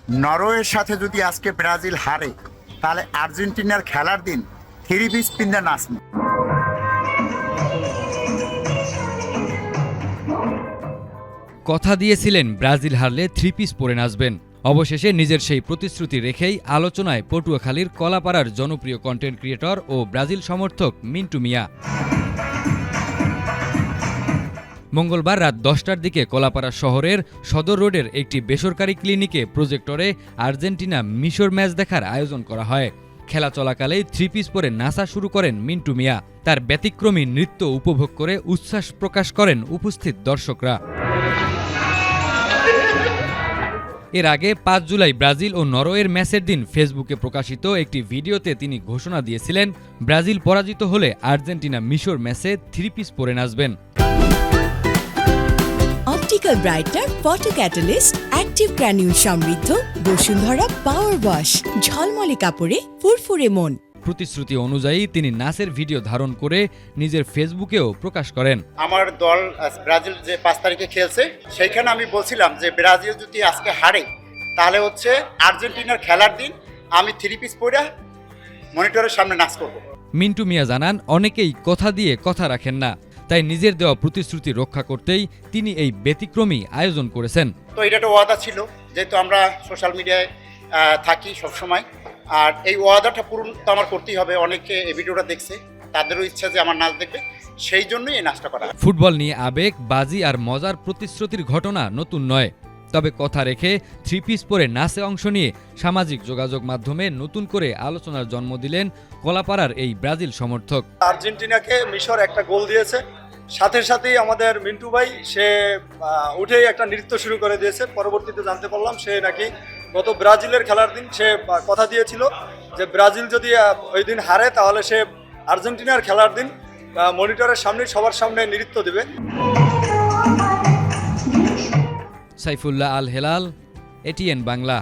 নরওয়ের সাথে যদি আজকে ব্রাজিল হারে তাহলে আর্জেন্টিনার খেলার দিন 3 পিস পিন্দা নাচবে। কথা দিয়েছিলেন ব্রাজিল হারলে 3 পিস পরে নাচবেন। অবশেষে নিজের সেই প্রতিশ্রুতি রেখেই আলোচনায় পটুয়াখালীর কলাপাড়ার জনপ্রিয় কন্টেন্ট ক্রিয়েটর ও ব্রাজিল সমর্থক মিন্টু মিয়া। মঙ্গলবার রাত 10টার দিকে কলাপাড়া শহরের সদর রোডের একটি বেসরকারি ক্লিনিকে প্রজেক্টরে আর্জেন্টিনা মিশর ম্যাচ দেখার আয়োজন করা হয়। খেলা চলাকালেই 3 পিস পরে নাচা শুরু করেন মিন্টু মিয়া। তার ব্যতিক্রমী নৃত্য উপভোগ করে উচ্ছ্বাস প্রকাশ করেন উপস্থিত দর্শকরা। এর আগে 5 জুলাই ব্রাজিল ও নরওয়ের ম্যাচের দিন ফেসবুকে প্রকাশিত একটি ভিডিওতে তিনি ঘোষণা দিয়েছিলেন, ব্রাজিল পরাজিত হলে আর্জেন্টিনা মিশর ম্যাচে 3 পিস পরে নাচবেন। Optical brightener photo catalyst active granule সমৃদ্ধ বসুন্ধরা পাওয়ার ওয়াশ, ঝলমলে কাপড়ে ফুরফুরে মন। প্রতিশ্রুতি অনুযায়ী তিনি নাচের ভিডিও ধারণ করে নিজের ফেসবুকেও প্রকাশ করেন। আমার দল ব্রাজিল যে 5 তারিখে খেলছে সেইখানে আমি বলছিলাম যে ব্রাজিল যদি আজকে হারে তাহলে হচ্ছে আর্জেন্টিনার খেলার দিন আমি 3 পিস পরে মনিটরের সামনে নাচ করব। মিন্টু মিয়া জানান, অনেকেই কথা দিয়ে কথা রাখেন না, তাই নিজের দেওয়া প্রতিশ্রুতি রক্ষা করতেই তিনি এই ব্যতিক্রমী আয়োজন করেছেন। তো এটা একটা ওয়াদা ছিল, যেহেতু আমরা সোশ্যাল মিডিয়ায় থাকি সবসময়, আর এই ওয়াদাটা পূরণ তো আমার করতেই হবে। অনেকে এই ভিডিওটা দেখছে, তাদেরও ইচ্ছা যে আমার নাচ দেখবে, সেই জন্যই এই নাচটা করা। ফুটবল নিয়ে আবেগ, বাজি আর মজার প্রতিশ্রুতির ঘটনা নতুন নয়, তবে কথা রেখে 3 পিস পরে নাচে অংশ নিয়ে সামাজিক যোগাযোগ মাধ্যমে নতুন করে আলোচনার জন্ম দিলেন কলাপাড়ার এই ব্রাজিল সমর্থক। আর্জেন্টিনাকে মিশর একটা গোল দিয়েছে, সাথে সাথেই আমাদের মিন্টু ভাই সে উঠেই একটা নৃত্য শুরু করে দিয়েছে। পরবর্তীতে জানতে পারলাম সে নাকি গত ব্রাজিলের খেলার দিন সে কথা দিয়েছিল যে ব্রাজিল যদি ওই দিন হারে তাহলে সে আর্জেন্টিনার খেলার দিন মনিটরের সামনে সবার সামনে নৃত্য দেবে। সাইফুল্লাহ আল হেলাল, এটিএন বাংলা।